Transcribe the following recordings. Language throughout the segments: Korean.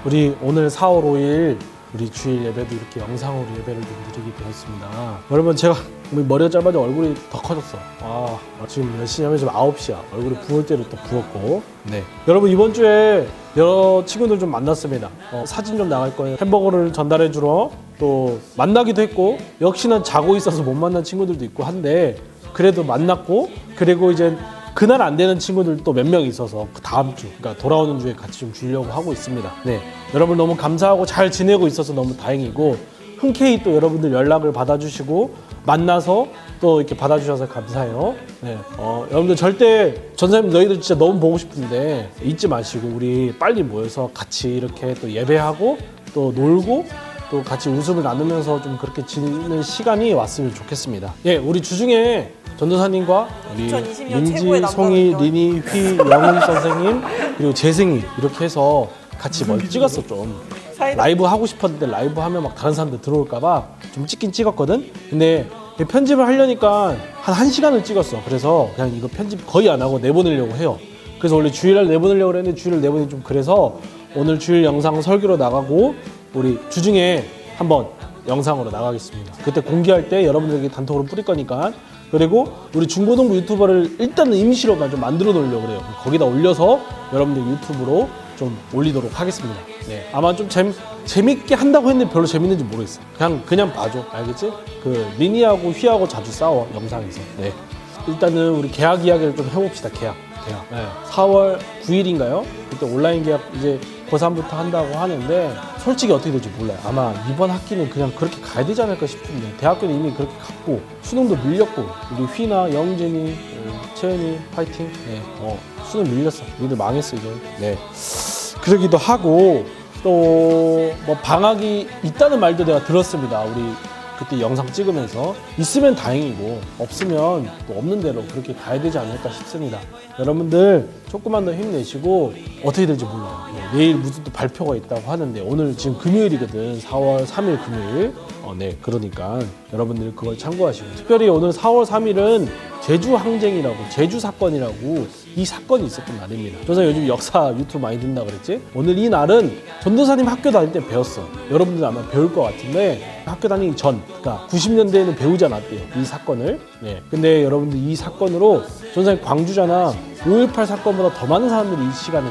우리 오늘 4월 5일 우리 주일 예배도 이렇게 영상으로 예배를 좀 드리게 되었습니다. 여러분 제가 머리가 짧아져 얼굴이 더 커졌어. 지금 몇 시냐면 지금 9시야. 얼굴이 부을 대로 또 부었고. 네. 여러분 이번 주에 여러 친구들 좀 만났습니다. 사진 좀 나갈 거예요. 햄버거를 전달해 주러 또 만나기도 했고 역시나 자고 있어서 못 만난 친구들도 있고 한데 그래도 만났고 그리고 이제 그날 안 되는 친구들도 몇 명 있어서 그 다음 주, 그러니까 돌아오는 주에 같이 좀 주려고 하고 있습니다. 네, 여러분 너무 감사하고 잘 지내고 있어서 너무 다행이고 흔쾌히 또 여러분들 연락을 받아주시고 만나서 또 이렇게 받아주셔서 감사해요. 네, 여러분들 절대 전사님 너희들 진짜 너무 보고 싶은데 잊지 마시고 우리 빨리 모여서 같이 이렇게 또 예배하고 또 놀고 또 같이 웃음을 나누면서 좀 그렇게 지내는 시간이 왔으면 좋겠습니다. 예, 우리 주중에 전도사님과 우리 민지, 송이, 리니, 휘, 영훈 선생님 그리고 재승이 이렇게 해서 같이 뭘 찍었어 좀. 라이브 하고 싶었는데 라이브 하면 막 다른 사람들 들어올까봐 좀 찍긴 찍었거든. 근데 편집을 하려니까 한 1시간을 찍었어. 그래서 그냥 이거 편집 거의 안 하고 내보내려고 해요. 그래서 원래 주일날 내보내려고 했는데 주일날 내보내기 좀 그래서 오늘 주일 영상 설교로 나가고 우리 주중에 한번 영상으로 나가겠습니다. 그때 공개할 때 여러분들에게 단톡으로 뿌릴 거니까. 그리고 우리 중고등부 유튜버를 일단은 임시로만 좀 만들어 놓으려고 그래요. 거기다 올려서 여러분들 유튜브로 좀 올리도록 하겠습니다. 네. 아마 좀 재밌게 한다고 했는데 별로 재밌는지 모르겠어. 그냥 봐줘. 알겠지? 그 리니하고 휘하고 자주 싸워 영상에서. 네. 일단은 우리 계약 이야기를 좀 해봅시다. 계약. 네. 4월 9일인가요? 그때 온라인 계약 이제 고3부터 한다고 하는데 솔직히 어떻게 될지 몰라요. 아마 이번 학기는 그냥 그렇게 가야 되지 않을까 싶은데 대학교는 이미 그렇게 갔고 수능도 밀렸고 우리 휘나 영진이, 채연이 파이팅. 네. 수능 밀렸어. 우리들 망했어 이제. 네. 그러기도 하고 또 뭐 방학이 있다는 말도 내가 들었습니다. 우리 그때 영상 찍으면서 있으면 다행이고 없으면 또 없는 대로 그렇게 가야 되지 않을까 싶습니다. 여러분들 조금만 더 힘내시고 어떻게 될지 몰라요. 네, 내일 무슨 또 발표가 있다고 하는데 오늘 지금 금요일이거든. 4월 3일 금요일. 네, 그러니까 여러분들 그걸 참고하시고 특별히 오늘 4월 3일은 제주 항쟁이라고 제주 사건이라고 이 사건이 있었던 날입니다. 전사 요즘 역사 유튜브 많이 듣는다 그랬지? 오늘 이 날은 전도사님 학교 다닐 때 배웠어. 여러분들 아마 배울 것 같은데 학교 다니기 전, 그러니까 90년대에는 배우지 않았대요. 이 사건을. 네. 근데 여러분들 이 사건으로 전사님 광주잖아. 5.18 사건보다 더 많은 사람들이 이 시간에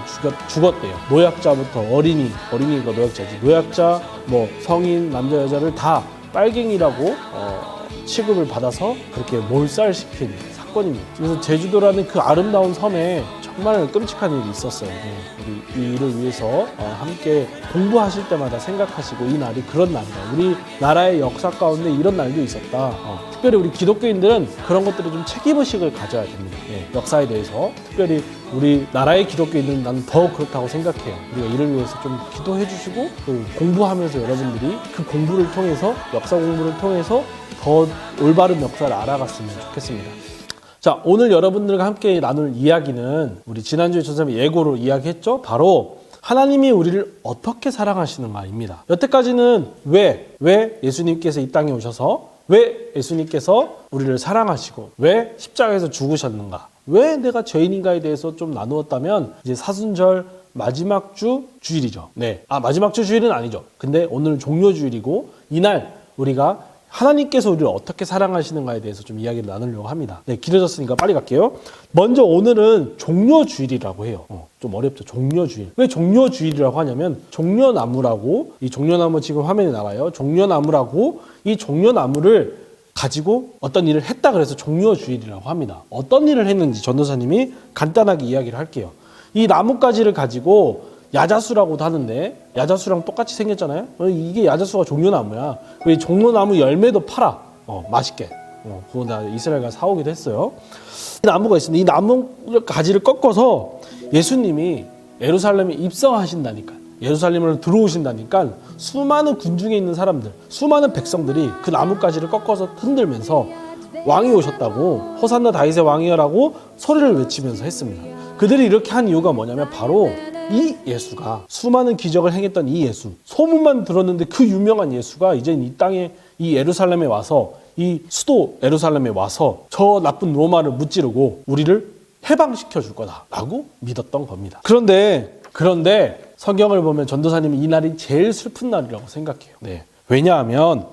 죽었대요. 노약자부터 어린이가 노약자지. 노약자, 뭐 성인, 남자, 여자를 다 빨갱이라고 취급을 받아서 그렇게 몰살시킨 사건입니다. 그래서 제주도라는 그 아름다운 섬에 정말 끔찍한 일이 있었어요. 우리 이 일을 위해서 함께 공부하실 때마다 생각하시고 이 날이 그런 날이다. 우리 나라의 역사 가운데 이런 날도 있었다. 특별히 우리 기독교인들은 그런 것들을 좀 책임의식을 가져야 됩니다. 역사에 대해서 특별히 우리 나라의 기독교인들은 나는 더 그렇다고 생각해요. 우리가 이를 위해서 좀 기도해 주시고 공부하면서 여러분들이 그 공부를 통해서 역사 공부를 통해서 더 올바른 역사를 알아갔으면 좋겠습니다. 자, 오늘 여러분들과 함께 나눌 이야기는 우리 지난주에 전사님이 예고로 이야기했죠. 바로 하나님이 우리를 어떻게 사랑하시는가입니다. 여태까지는 왜 예수님께서 이 땅에 오셔서 왜 예수님께서 우리를 사랑하시고 왜 십자가에서 죽으셨는가, 왜 내가 죄인인가에 대해서 좀 나누었다면 이제 사순절 마지막 주 주일이죠. 네, 마지막 주 주일은 아니죠. 근데 오늘 종료 주일이고 이날 우리가 하나님께서 우리를 어떻게 사랑하시는가에 대해서 좀 이야기를 나누려고 합니다. 네, 길어졌으니까 빨리 갈게요. 먼저 오늘은 종려주일이라고 해요. 좀 어렵죠. 종려주일. 왜 종려주일이라고 하냐면 종려나무라고, 이 종려나무 지금 화면에 나와요. 종려나무라고 이 종려나무를 가지고 어떤 일을 했다 그래서 종려주일이라고 합니다. 어떤 일을 했는지 전도사님이 간단하게 이야기를 할게요. 이 나뭇가지를 가지고 야자수라고도 하는데 야자수랑 똑같이 생겼잖아요. 이게 야자수가 종려나무야. 이 종려나무 열매도 팔아. 맛있게. 그거 나 이스라엘 가서 사오기도 했어요. 이 나무가 있습니다. 이 나무 가지를 꺾어서 예수님이 예루살렘에 입성하신다니까. 예루살렘으로 들어오신다니까 수많은 군중에 있는 사람들, 수많은 백성들이 그 나뭇가지를 꺾어서 흔들면서 왕이 오셨다고, 호산나 다윗의 왕이여라고 소리를 외치면서 했습니다. 그들이 이렇게 한 이유가 뭐냐면 바로 이 예수가, 수많은 기적을 행했던 이 예수, 소문만 들었는데 그 유명한 예수가 이제 이 땅에, 이 예루살렘에 와서, 이 수도 예루살렘에 와서 저 나쁜 로마를 무찌르고 우리를 해방시켜 줄 거다라고 믿었던 겁니다. 그런데 성경을 보면 전도사님이 이 날이 제일 슬픈 날이라고 생각해요. 네. 왜냐하면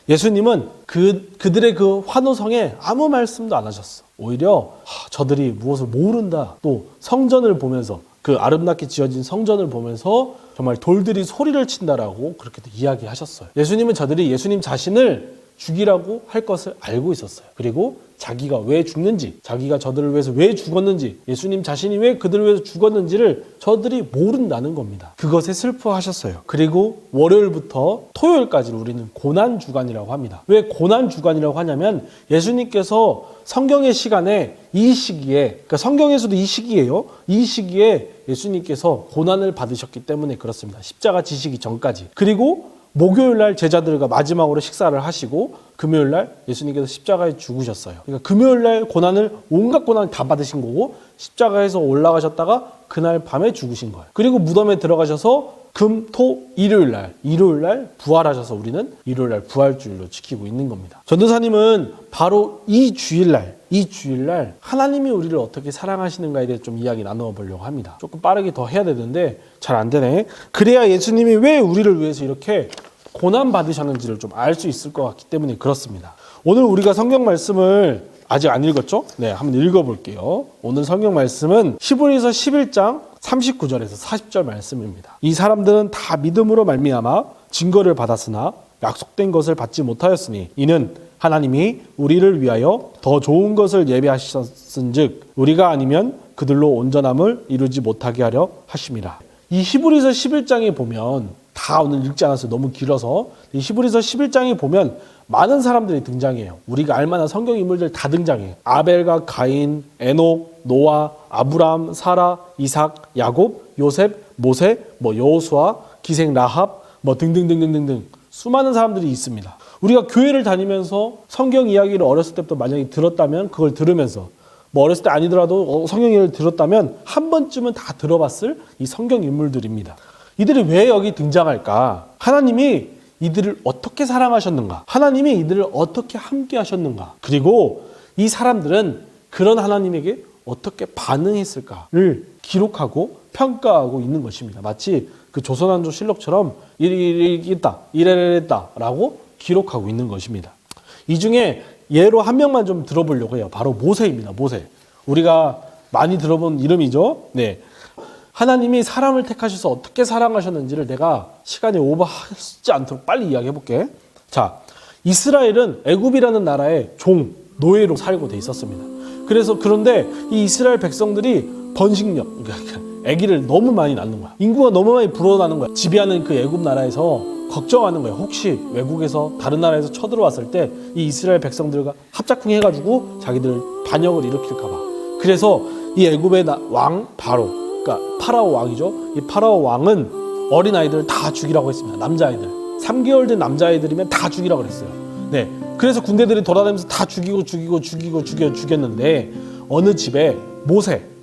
예수님은 그들의 그 환호성에 아무 말씀도 안 하셨어. 오히려 저들이 무엇을 모른다. 또 성전을 보면서 그 아름답게 지어진 성전을 보면서 정말 돌들이 소리를 친다라고 그렇게 이야기하셨어요. 예수님은 저들이 예수님 자신을 죽이라고 할 것을 알고 있었어요. 그리고 자기가 왜 죽는지, 자기가 저들을 위해서 왜 죽었는지, 예수님 자신이 왜 그들을 위해서 죽었는지를 저들이 모른다는 겁니다. 그것에 슬퍼하셨어요. 그리고 월요일부터 토요일까지 우리는 고난주간이라고 합니다. 왜 고난주간이라고 하냐면 예수님께서 성경의 시간에 이 시기에, 그러니까 성경에서도 이 시기예요. 이 시기에 예수님께서 고난을 받으셨기 때문에 그렇습니다. 십자가 지시기 전까지. 그리고 목요일날 제자들과 마지막으로 식사를 하시고 금요일날 예수님께서 십자가에 죽으셨어요. 그러니까 금요일날 고난을 온갖 고난을 다 받으신 거고 십자가에서 올라가셨다가 그날 밤에 죽으신 거예요. 그리고 무덤에 들어가셔서 금, 토, 일요일날 부활하셔서 우리는 일요일날 부활주일로 지키고 있는 겁니다. 전도사님은 바로 이 주일날 하나님이 우리를 어떻게 사랑하시는가에 대해 좀 이야기 나누어 보려고 합니다. 조금 빠르게 더 해야 되는데 잘 안 되네. 그래야 예수님이 왜 우리를 위해서 이렇게 고난 받으셨는지를 좀 알 수 있을 것 같기 때문에 그렇습니다. 오늘 우리가 성경 말씀을 아직 안 읽었죠? 네, 한번 읽어볼게요. 오늘 성경 말씀은 히브리서 11장 39절에서 40절 말씀입니다. 이 사람들은 다 믿음으로 말미암아 증거를 받았으나 약속된 것을 받지 못하였으니 이는 하나님이 우리를 위하여 더 좋은 것을 예비하셨은즉 우리가 아니면 그들로 온전함을 이루지 못하게 하려 하심이라. 이 히브리서 11장에 보면 다 오늘 읽지 않았어요. 너무 길어서. 이 히브리서 11장에 보면 많은 사람들이 등장해요. 우리가 알만한 성경 인물들 다 등장해요. 아벨과 가인, 에녹, 노아, 아브람, 사라, 이삭, 야곱, 요셉, 모세, 여호수아, 기생 라합, 등등등등등등 수많은 사람들이 있습니다. 우리가 교회를 다니면서 성경 이야기를 어렸을 때부터 만약에 들었다면 그걸 들으면서 어렸을 때 아니더라도 성경 이야기를 들었다면 한 번쯤은 다 들어봤을 이 성경 인물들입니다. 이들이 왜 여기 등장할까? 하나님이 이들을 어떻게 사랑하셨는가? 하나님이 이들을 어떻게 함께 하셨는가? 그리고 이 사람들은 그런 하나님에게 어떻게 반응했을까를 기록하고 평가하고 있는 것입니다. 마치 그 조선왕조 실록처럼 이랬다라고 기록하고 있는 것입니다. 이 중에 예로 한 명만 좀 들어보려고 해요. 바로 모세입니다. 모세. 우리가 많이 들어본 이름이죠. 네. 하나님이 사람을 택하셔서 어떻게 사랑하셨는지를 내가 시간이 오버하지 않도록 빨리 이야기해 볼게. 자, 이스라엘은 애굽이라는 나라의 노예로 살고 돼 있었습니다. 그런데 이 이스라엘 백성들이 번식력, 그러니까 아기를 너무 많이 낳는 거야. 인구가 너무 많이 불어나는 거야. 지배하는 그 애굽 나라에서 걱정하는 거예요. 혹시 외국에서 다른 나라에서 쳐들어왔을 때 이 이스라엘 백성들과 합작쿵 해가지고 자기들 반역을 일으킬까 봐. 그래서 이 애굽의 왕 바로, 그러니까 파라오 왕이죠. 이 파라오 왕은 어린 아이들을 다 죽이라고 했습니다. 남자아이들 3개월 된 남자아이들이면 다 죽이라고 그랬어요. 네, 그래서 군대들이 돌아다니면서 다 죽였는데 어느 집에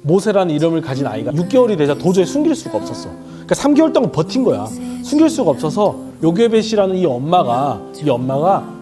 모세라는 이름을 가진 아이가 6개월이 되자 도저히 숨길 수가 없었어. 그러니까 3개월 동안 버틴 거야. 숨길 수가 없어서 요게벳이라는 이 엄마가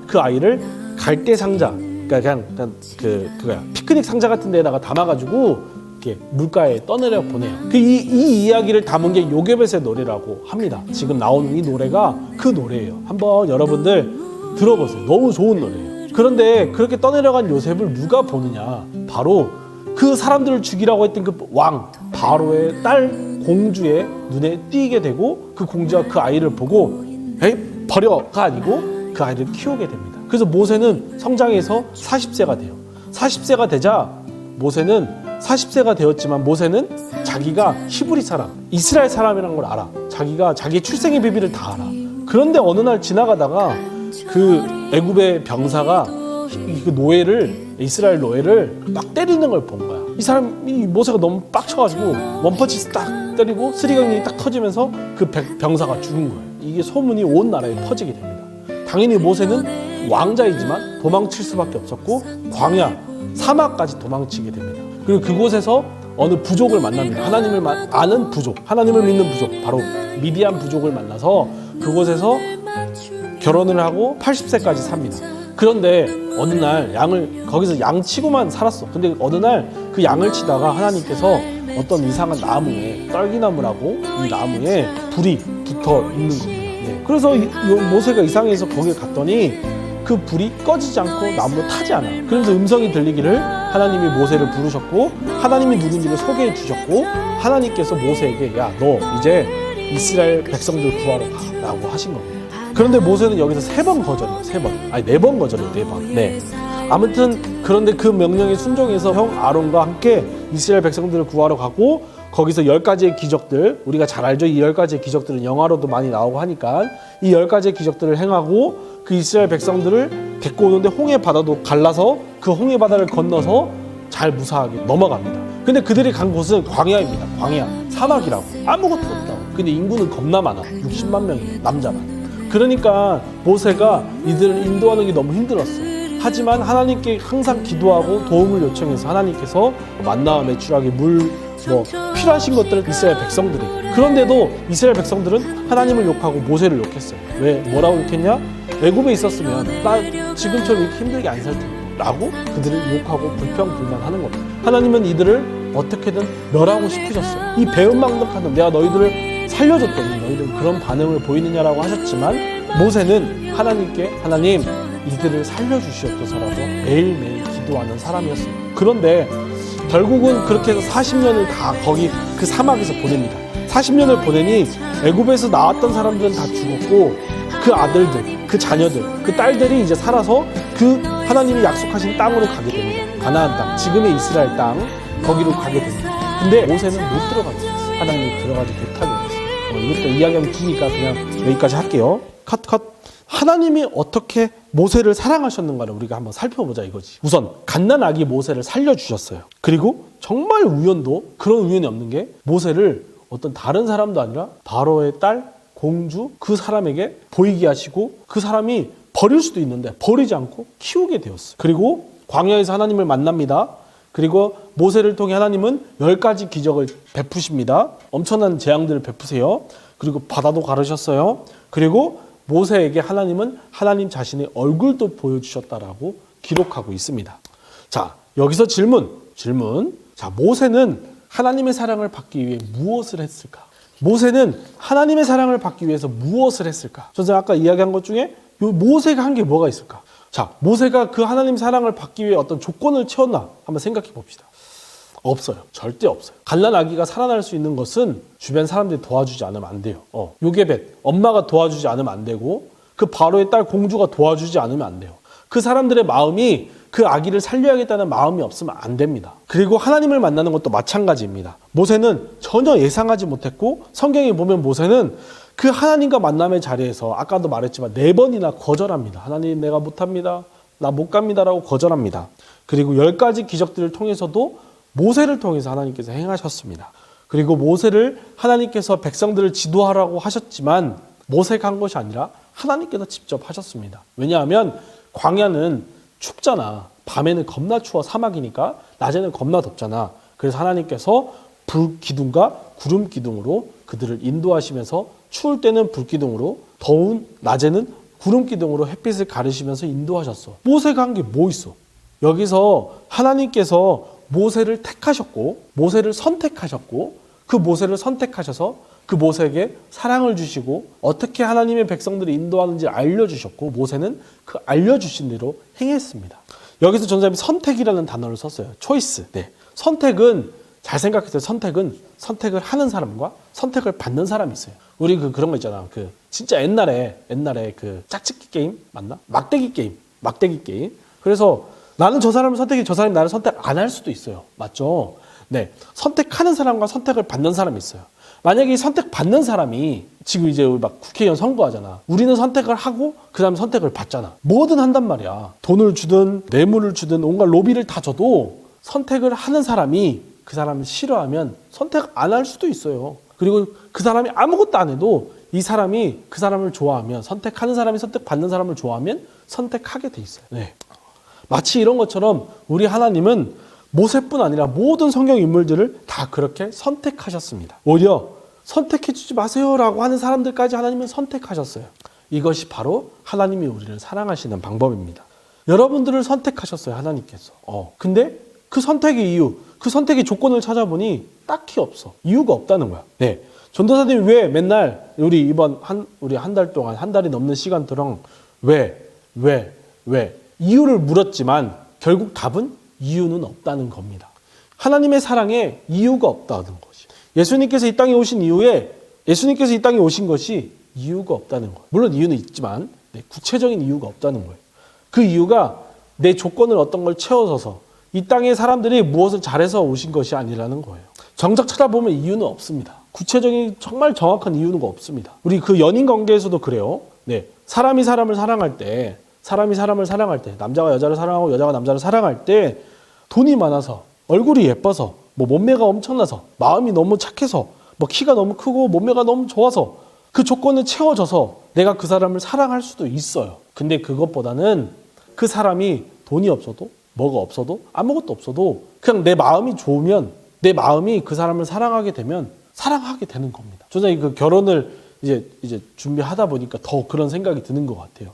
그 아이를 갈대 상자, 그러니까 그냥 피크닉 상자 같은 데다가 담아가지고 이렇게 물가에 떠내려 보내요. 이 이야기를 담은 게 요게벳의 노래라고 합니다. 지금 나오는 이 노래가 그 노래예요. 한번 여러분들 들어보세요. 너무 좋은 노래예요. 그런데 그렇게 떠내려간 요셉을 누가 보느냐? 바로 그 사람들을 죽이라고 했던 그 왕 바로의 딸 공주의 눈에 띄게 되고 그 공주가 그 아이를 보고 에이 버려가 아니고 그 아이를 키우게 됩니다. 그래서 모세는 성장해서 40세가 돼요. 40세가 되자 모세는 40세가 되었지만 모세는 자기가 히브리 사람, 이스라엘 사람이라는 걸 알아. 자기가 자기의 출생의 비밀을 다 알아. 그런데 어느 날 지나가다가 그 애굽의 병사가 이스라엘 노예를 막 때리는 걸 본 거야. 이 모세가 너무 빡쳐가지고 원펀치 딱 때리고 스리강이 딱 터지면서 그 병사가 죽은 거예요. 이게 소문이 온 나라에 퍼지게 됩니다. 당연히 모세는 왕자이지만 도망칠 수밖에 없었고 광야, 사막까지 도망치게 됩니다. 그리고 그곳에서 어느 부족을 만납니다. 하나님을 아는 부족, 하나님을 믿는 부족, 바로 미디안 부족을 만나서 그곳에서 결혼을 하고 80세까지 삽니다. 그런데 어느 날 거기서 양 치고만 살았어. 근데 어느 날 그 양을 치다가 하나님께서 어떤 이상한 나무에, 떨기나무라고 이 나무에 불이 붙어 있는 겁니다. 네. 그래서 모세가 이상해서 거기에 갔더니 그 불이 꺼지지 않고 나무로 타지 않아. 그러면서 음성이 들리기를 하나님이 모세를 부르셨고 하나님이 누군지를 소개해 주셨고 하나님께서 모세에게 야, 너 이제 이스라엘 백성들 구하러 가 라고 하신 겁니다. 그런데 모세는 여기서 3번 거절해요. 3번. 아니 4번 거절해요. 4번. 네. 아무튼 그런데 그 명령에 순종해서 형 아론과 함께 이스라엘 백성들을 구하러 가고 거기서 10가지의 기적들, 우리가 잘 알죠. 이 10가지의 기적들은 영화로도 많이 나오고 하니까 이 10가지의 기적들을 행하고 그 이스라엘 백성들을 데리고 오는데 홍해 바다도 갈라서 그 홍해 바다를 건너서 잘 무사하게 넘어갑니다. 근데 그들이 간 곳은 광야입니다. 광야, 사막이라고. 아무것도 없다고. 근데 인구는 겁나 많아. 60만 명이에요. 남자만. 그러니까 모세가 이들을 인도하는 게 너무 힘들었어. 하지만 하나님께 항상 기도하고 도움을 요청해서 하나님께서 만나와 메추라기 물 필요하신 것들을 이스라엘 백성들이. 그런데도 이스라엘 백성들은 하나님을 욕하고 모세를 욕했어요. 왜? 뭐라고 욕했냐? 애굽에 있었으면 나 지금처럼 이렇게 힘들게 안 살 텐데 라고 그들을 욕하고 불평불만하는 겁니다. 하나님은 이들을 어떻게든 멸하고 싶으셨어요. 이 배은망덕하는 내가 너희들을 살려줬더니 너희들은 그런 반응을 보이느냐라고 하셨지만 모세는 하나님께 하나님 이들을 살려주시옵소서라고 매일매일 기도하는 사람이었어요. 그런데 결국은 그렇게 해서 40년을 다 거기 그 사막에서 보냅니다. 40년을 보내니 애굽에서 나왔던 사람들은 다 죽었고 그 아들들, 그 자녀들, 그 딸들이 이제 살아서 그 하나님이 약속하신 땅으로 가게 됩니다. 가나안 땅, 지금의 이스라엘 땅 거기로 가게 됩니다. 근데 모세는 못 들어가게 됐어요. 하나님이 들어가지 못하게 됐어요. 이것도 이야기하면 기니까 그냥 여기까지 할게요. 컷. 하나님이 어떻게 모세를 사랑하셨는가를 우리가 한번 살펴보자 이거지. 우선 갓난아기 모세를 살려주셨어요. 그리고 정말 우연도 그런 우연이 없는 게 모세를 어떤 다른 사람도 아니라 바로의 딸 공주 그 사람에게 보이게 하시고 그 사람이 버릴 수도 있는데 버리지 않고 키우게 되었어요. 그리고 광야에서 하나님을 만납니다. 그리고 모세를 통해 하나님은 10가지 기적을 베푸십니다. 엄청난 재앙들을 베푸세요. 그리고 바다도 가르셨어요. 그리고 모세에게 하나님은 하나님 자신의 얼굴도 보여주셨다라고 기록하고 있습니다. 자, 여기서 질문. 자, 모세는 하나님의 사랑을 받기 위해 무엇을 했을까? 모세는 하나님의 사랑을 받기 위해서 무엇을 했을까? 선생님 아까 이야기한 것 중에 모세가 한 게 뭐가 있을까? 자, 모세가 그 하나님 사랑을 받기 위해 어떤 조건을 채웠나? 한번 생각해 봅시다. 없어요. 절대 없어요. 갓난아기가 살아날 수 있는 것은 주변 사람들이 도와주지 않으면 안 돼요. 요게벳, 엄마가 도와주지 않으면 안 되고 그 바로의 딸 공주가 도와주지 않으면 안 돼요. 그 사람들의 마음이 그 아기를 살려야겠다는 마음이 없으면 안 됩니다. 그리고 하나님을 만나는 것도 마찬가지입니다. 모세는 전혀 예상하지 못했고 성경에 보면 모세는 그 하나님과 만남의 자리에서 아까도 말했지만 4번이나 거절합니다. 하나님 내가 못합니다. 나 못 갑니다라고 거절합니다. 그리고 10가지 기적들을 통해서도 모세를 통해서 하나님께서 행하셨습니다. 그리고 모세를 하나님께서 백성들을 지도하라고 하셨지만 모세가 한 것이 아니라 하나님께서 직접 하셨습니다. 왜냐하면 광야는 춥잖아. 밤에는 겁나 추워 사막이니까 낮에는 겁나 덥잖아. 그래서 하나님께서 불기둥과 구름기둥으로 그들을 인도하시면서 추울 때는 불기둥으로 더운 낮에는 구름기둥으로 햇빛을 가르시면서 인도하셨어. 모세가 한 게 뭐 있어? 여기서 하나님께서 모세를 택하셨고 모세를 선택하셨고 그 모세를 선택하셔서 그 모세에게 사랑을 주시고 어떻게 하나님의 백성들을 인도하는지 알려주셨고 모세는 그 알려주신 대로 행했습니다. 여기서 전사님이 선택이라는 단어를 썼어요. 초이스. 네. 선택은 잘 생각해서 선택을 하는 사람과 선택을 받는 사람이 있어요. 우리 그런 거 있잖아. 진짜 옛날에 그 짝짓기 게임 맞나? 막대기 게임. 그래서 나는 저 사람을 선택해 저 사람이 나를 선택 안 할 수도 있어요. 맞죠? 네. 선택하는 사람과 선택을 받는 사람이 있어요. 만약에 이 선택받는 사람이 지금 이제 막 국회의원 선거하잖아. 우리는 선택을 하고 그 다음 선택을 받잖아. 뭐든 한단 말이야. 돈을 주든 뇌물을 주든 온갖 로비를 다 줘도 선택을 하는 사람이 그 사람을 싫어하면 선택 안 할 수도 있어요. 그리고 그 사람이 아무것도 안 해도 이 사람이 그 사람을 좋아하면 선택하는 사람이 선택받는 사람을 좋아하면 선택하게 돼 있어요. 네. 마치 이런 것처럼 우리 하나님은 모세뿐 아니라 모든 성경 인물들을 다 그렇게 선택하셨습니다. 오히려 선택해주지 마세요라고 하는 사람들까지 하나님은 선택하셨어요. 이것이 바로 하나님이 우리를 사랑하시는 방법입니다. 여러분들을 선택하셨어요, 하나님께서. 근데 그 선택의 이유, 그 선택의 조건을 찾아보니 딱히 없어. 이유가 없다는 거야. 네. 전도사님이 왜 맨날 우리 한 달 동안, 한 달이 넘는 시간 동안 왜 이유를 물었지만 결국 답은 이유는 없다는 겁니다. 하나님의 사랑에 이유가 없다는 것이. 예수님께서 이 땅에 오신 이후에 예수님께서 이 땅에 오신 것이 이유가 없다는 거예요. 물론 이유는 있지만 구체적인 이유가 없다는 거예요. 그 이유가 내 조건을 어떤 걸 채워줘서 이 땅의 사람들이 무엇을 잘해서 오신 것이 아니라는 거예요. 정작 찾아보면 이유는 없습니다. 구체적인 정말 정확한 이유는 없습니다. 우리 그 연인 관계에서도 그래요. 네, 사람이 사람을 사랑할 때 남자가 여자를 사랑하고 여자가 남자를 사랑할 때 돈이 많아서 얼굴이 예뻐서 몸매가 엄청나서 마음이 너무 착해서 키가 너무 크고 몸매가 너무 좋아서 그 조건을 채워줘서 내가 그 사람을 사랑할 수도 있어요. 근데 그것보다는 그 사람이 돈이 없어도 뭐가 없어도 아무것도 없어도 그냥 내 마음이 좋으면 내 마음이 그 사람을 사랑하게 되면 사랑하게 되는 겁니다. 저는 그 결혼을 이제 준비하다 보니까 더 그런 생각이 드는 것 같아요.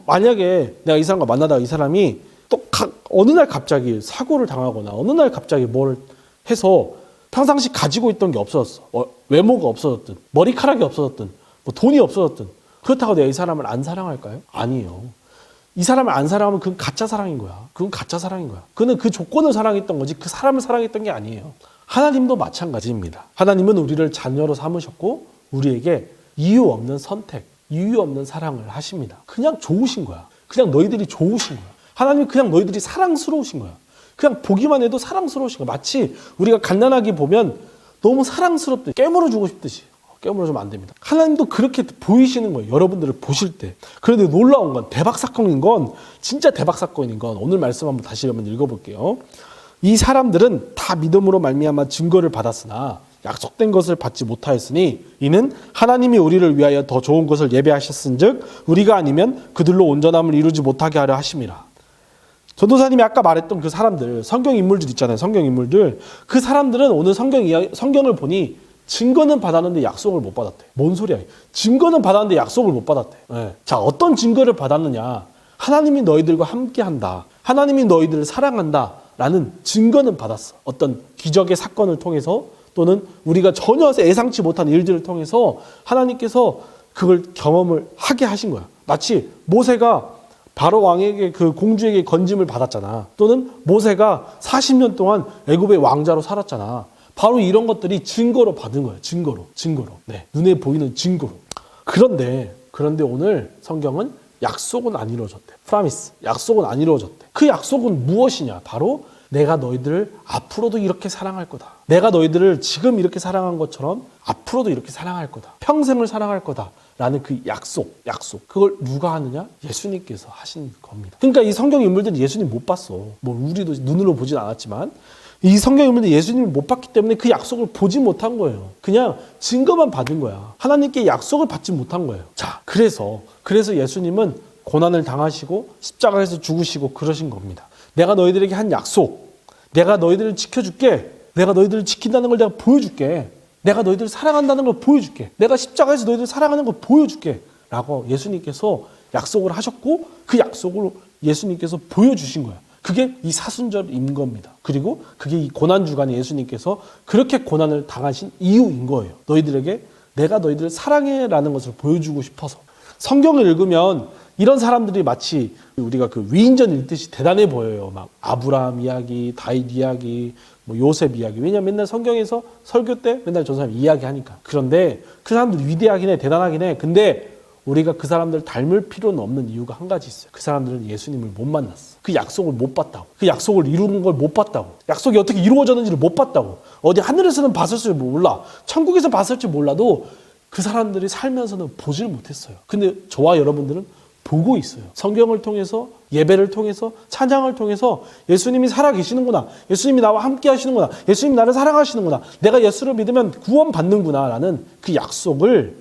만약에 내가 이 사람과 만나다가 이 사람이 또 어느 날 갑자기 사고를 당하거나 어느 날 갑자기 뭘 해서 평상시 가지고 있던 게 없어졌어. 외모가 없어졌든 머리카락이 없어졌든 돈이 없어졌든 그렇다고 내가 이 사람을 안 사랑할까요? 아니에요. 이 사람을 안 사랑하면 그건 가짜 사랑인 거야. 그건 가짜 사랑인 거야. 그는 그 조건을 사랑했던 거지 그 사람을 사랑했던 게 아니에요. 하나님도 마찬가지입니다. 하나님은 우리를 자녀로 삼으셨고 우리에게 이유 없는 선택, 이유 없는 사랑을 하십니다. 그냥 좋으신 거야. 그냥 너희들이 좋으신 거야. 하나님은 그냥 너희들이 사랑스러우신 거야. 그냥 보기만 해도 사랑스러우신 거야. 마치 우리가 갓난아기 보면 너무 사랑스럽듯이 깨물어주고 싶듯이. 깨물어주면 안 됩니다. 하나님도 그렇게 보이시는 거예요. 여러분들을 보실 때. 그런데 놀라운 건 대박 사건인 건 진짜 대박 사건인 건 오늘 말씀 한번 다시 한번 읽어볼게요. 이 사람들은 다 믿음으로 말미암아 증거를 받았으나 약속된 것을 받지 못하였으니 이는 하나님이 우리를 위하여 더 좋은 것을 예배하셨은즉 우리가 아니면 그들로 온전함을 이루지 못하게 하려 하심이라. 전도사님이 아까 말했던 그 사람들, 성경 인물들 있잖아요. 성경 인물들. 그 사람들은 오늘 성경을 보니 증거는 받았는데 약속을 못 받았대. 뭔 소리야? 증거는 받았는데 약속을 못 받았대. 네. 자, 어떤 증거를 받았느냐? 하나님이 너희들과 함께한다. 하나님이 너희들을 사랑한다. 라는 증거는 받았어. 어떤 기적의 사건을 통해서 또는 우리가 전혀 예상치 못한 일들을 통해서 하나님께서 그걸 경험을 하게 하신 거야. 마치 모세가 바로 왕에게 그 공주에게 건짐을 받았잖아. 또는 모세가 40년 동안 애굽의 왕자로 살았잖아. 바로 이런 것들이 증거로 받은 거예요. 증거로. 네. 눈에 보이는 증거로. 그런데 오늘 성경은 약속은 안 이루어졌대. 프라미스. 약속은 안 이루어졌대. 그 약속은 무엇이냐? 바로 내가 너희들을 앞으로도 이렇게 사랑할 거다. 내가 너희들을 지금 이렇게 사랑한 것처럼 앞으로도 이렇게 사랑할 거다. 평생을 사랑할 거다. 라는 그 약속. 그걸 누가 하느냐? 예수님께서 하신 겁니다. 그러니까 이 성경 인물들은 예수님 못 봤어. 우리도 눈으로 보진 않았지만 이 성경 인물들은 예수님을 못 봤기 때문에 그 약속을 보지 못한 거예요. 그냥 증거만 받은 거야. 하나님께 약속을 받지 못한 거예요. 자, 그래서 예수님은 고난을 당하시고 십자가에서 죽으시고 그러신 겁니다. 내가 너희들에게 한 약속, 내가 너희들을 지켜줄게. 내가 너희들을 지킨다는 걸 내가 보여줄게. 내가 너희들을 사랑한다는 걸 보여줄게. 내가 십자가에서 너희들을 사랑하는 걸 보여줄게. 라고 예수님께서 약속을 하셨고 그 약속을 예수님께서 보여주신 거야. 그게 이 사순절인 겁니다. 그리고 그게 이 고난주간에 예수님께서 그렇게 고난을 당하신 이유인 거예요. 너희들에게 내가 너희들을 사랑해라는 것을 보여주고 싶어서. 성경을 읽으면 이런 사람들이 마치 우리가 그 위인전 읽듯이 대단해 보여요. 막 아브라함 이야기, 다윗 이야기, 요셉 이야기. 왜냐면 맨날 성경에서 설교 때 맨날 저 사람 이야기하니까. 그런데 그 사람들 위대하긴 해, 대단하긴 해. 근데 우리가 그 사람들 닮을 필요는 없는 이유가 한 가지 있어요. 그 사람들은 예수님을 못 만났어. 그 약속을 못 봤다고. 그 약속을 이루는 걸 못 봤다고. 약속이 어떻게 이루어졌는지를 못 봤다고. 어디 하늘에서는 봤을지 몰라. 천국에서 봤을지 몰라도 그 사람들이 살면서는 보질 못했어요. 근데 저와 여러분들은 보고 있어요. 성경을 통해서, 예배를 통해서, 찬양을 통해서 예수님이 살아계시는구나. 예수님이 나와 함께 하시는구나. 예수님이 나를 사랑하시는구나. 내가 예수를 믿으면 구원받는구나. 라는 그 약속을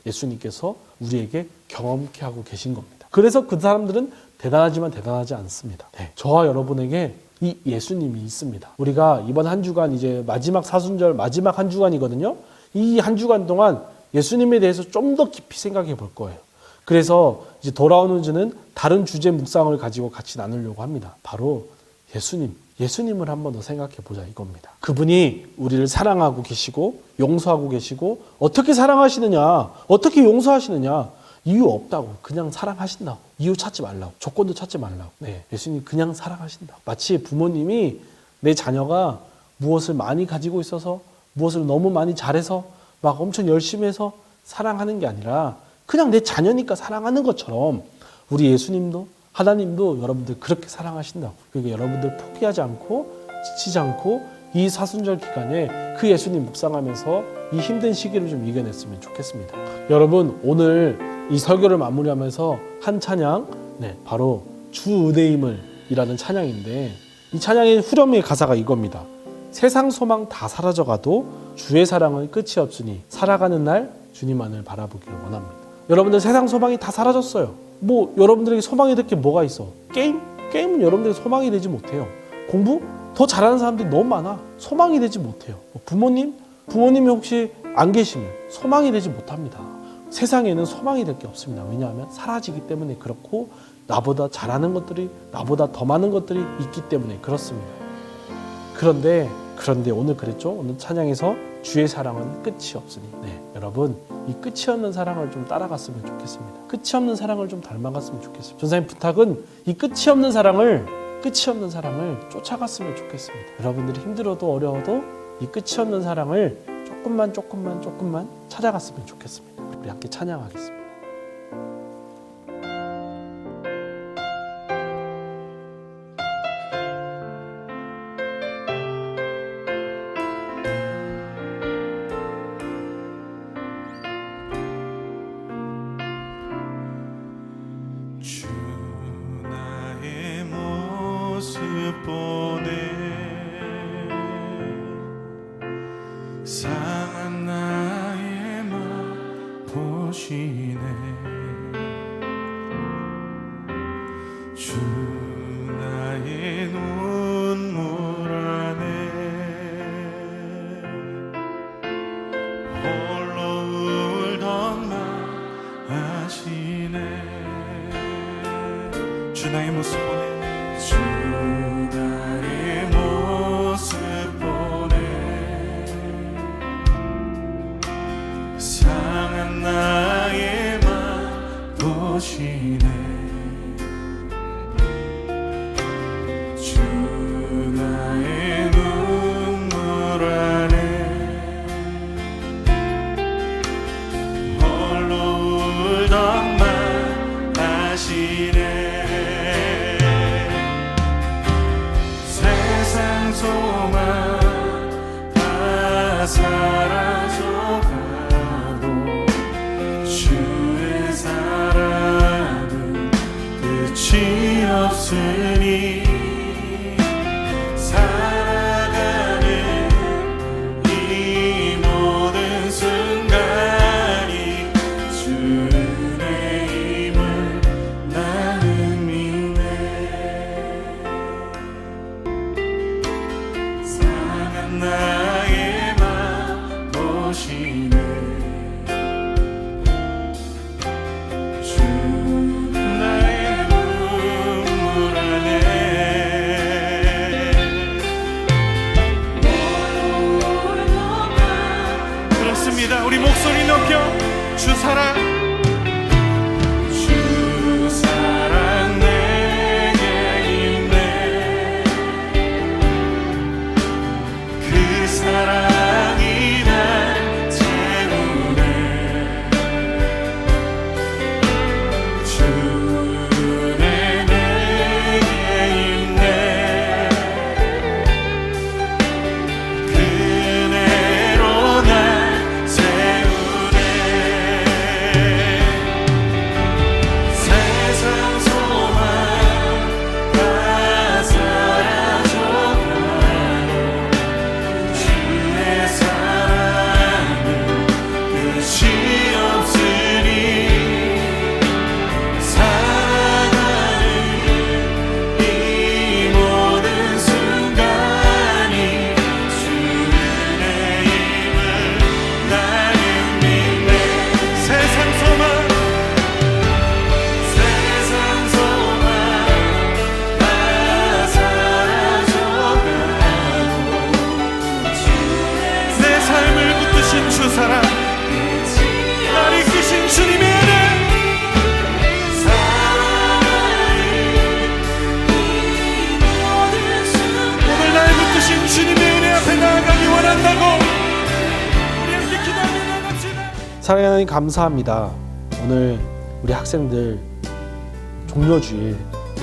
예수님께서 우리에게 경험케 하고 계신 겁니다. 그래서 그 사람들은 대단하지만 대단하지 않습니다. 네, 저와 여러분에게 이 예수님이 있습니다. 우리가 이번 한 주간 이제 마지막 사순절 마지막 한 주간이거든요. 이 한 주간 동안 예수님에 대해서 좀 더 깊이 생각해 볼 거예요. 그래서 이제 돌아오는 주는 다른 주제 묵상을 가지고 같이 나누려고 합니다. 바로 예수님을 한 번 더 생각해 보자 이겁니다. 그분이 우리를 사랑하고 계시고 용서하고 계시고 어떻게 사랑하시느냐, 어떻게 용서하시느냐, 이유 없다고. 그냥 사랑하신다고. 이유 찾지 말라고. 조건도 찾지 말라고. 네, 예수님 그냥 사랑하신다고. 마치 부모님이 내 자녀가 무엇을 많이 가지고 있어서, 무엇을 너무 많이 잘해서 막 엄청 열심히 해서 사랑하는 게 아니라 그냥 내 자녀니까 사랑하는 것처럼 우리 예수님도, 하나님도 여러분들 그렇게 사랑하신다고. 그러니까 여러분들 포기하지 않고 지치지 않고 이 사순절 기간에 그 예수님 묵상하면서 이 힘든 시기를 좀 이겨냈으면 좋겠습니다. 여러분, 오늘 이 설교를 마무리하면서 한 찬양, 바로 주 은혜임을 이라는 찬양인데, 이 찬양의 후렴의 가사가 이겁니다. 세상 소망 다 사라져가도 주의 사랑은 끝이 없으니 살아가는 날 주님만을 바라보기를 원합니다. 여러분들 세상 소망이 다 사라졌어요. 뭐 여러분들에게 소망이 될 게 뭐가 있어? 게임은 여러분들에게 소망이 되지 못해요. 공부? 더 잘하는 사람들이 너무 많아. 소망이 되지 못해요. 부모님이 혹시 안 계시면 소망이 되지 못합니다. 세상에는 소망이 될 게 없습니다. 왜냐하면 사라지기 때문에 그렇고, 나보다 잘하는 것들이, 나보다 더 많은 것들이 있기 때문에 그렇습니다. 그런데 오늘 그랬죠? 오늘 찬양에서 주의 사랑은 끝이 없으니, 여러분 이 끝이 없는 사랑을 좀 따라갔으면 좋겠습니다. 끝이 없는 사랑을 좀 닮아갔으면 좋겠습니다. 전사님 부탁은 이 끝이 없는 사랑을 쫓아갔으면 좋겠습니다. 여러분들이 힘들어도 어려워도 이 끝이 없는 사랑을 조금만 찾아갔으면 좋겠습니다. 우리 함께 찬양하겠습니다. 주 나의 모습 보네 상한 나의 맘 보시네 주 나의 눈물 안에 홀로 울던 나 아시네 주 나의 모습 보네 주 나의 모습 보네 상한 나의 맘 보시네 주 나의 눈물 안에 홀로 울던 맘 아시네 소망 다 사라져가고 주의 사랑은 끝이 없으니 살아가는 이 모든 순간이 주 은혜임을 나는 믿네 나의 맘 보시네 주 나의 눈물 안에 그렇습니다. 우리 목소리 높여 주 사랑 주 사랑 내게 있네 그 사랑이 날 채우네 주 은혜 내게 있네 그 은혜로 날 세우네 세상 소망 다 사라져가고 주의 사랑하는 하나님 감사합니다. 오늘 우리 학생들 종료주일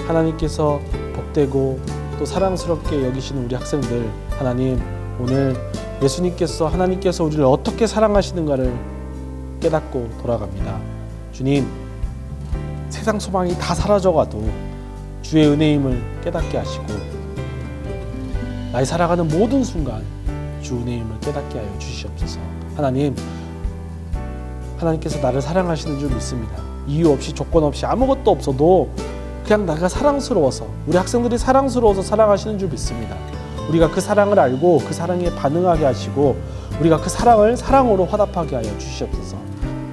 하나님께서 복되고 또 사랑스럽게 여기시는 우리 학생들, 하나님 오늘 예수님께서 하나님께서 우리를 어떻게 사랑하시는가를 깨닫고 돌아갑니다. 주님, 세상 소망이 다 사라져가도 주의 은혜임을 깨닫게 하시고 나의 살아가는 모든 순간 주 은혜임을 깨닫게 하여 주시옵소서. 하나님께서 나를 사랑하시는 줄 믿습니다. 이유 없이 조건 없이 아무것도 없어도 그냥 내가 사랑스러워서, 우리 학생들이 사랑스러워서 사랑하시는 줄 믿습니다. 우리가 그 사랑을 알고 그 사랑에 반응하게 하시고 우리가 그 사랑을 사랑으로 화답하게 하여 주시옵소서.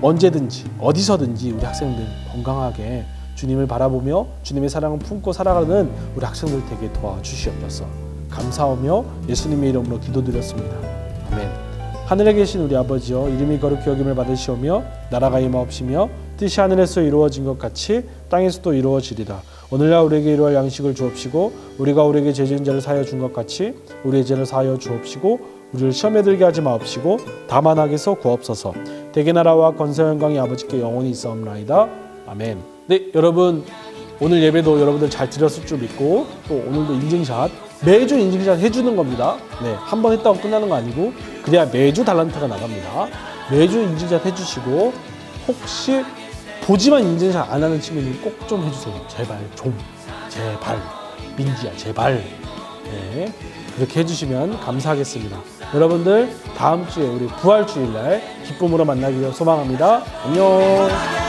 언제든지 어디서든지 우리 학생들 건강하게 주님을 바라보며 주님의 사랑을 품고 살아가는 우리 학생들 되게 도와주시옵소서. 감사하며 예수님의 이름으로 기도드렸습니다. 아멘. 하늘에 계신 우리 아버지여, 이름이 거룩히 여김을 받으시오며 나라가 임하옵시며 뜻이 하늘에서 이루어진 것 같이 땅에서도 이루어지리라. 오늘날 우리에게 이루어할 양식을 주옵시고 우리가 우리에게 죄 지은 자를 사하여 준 것 같이 우리의 죄를 사하여 주옵시고 우리를 시험에 들게 하지 마옵시고 다만 악에서 구하옵소서. 대개 나라와 권세 영광이 아버지께 영원히 있사옵나이다. 아멘. 네, 여러분 오늘 예배도 여러분들 잘 드렸을 줄 믿고 또 오늘도 인증샷, 매주 인증샷 해주는 겁니다. 네, 한 번 했다고 끝나는 거 아니고 그래야 매주 달란트가 나갑니다. 매주 인증샷 해주시고 혹시 보지만 인증샷 안 하는 친구는 꼭 좀 해주세요. 제발 좀, 제발 민지야 제발. 네, 그렇게 해주시면 감사하겠습니다. 여러분들 다음 주에 우리 부활주일날 기쁨으로 만나기를 소망합니다. 안녕.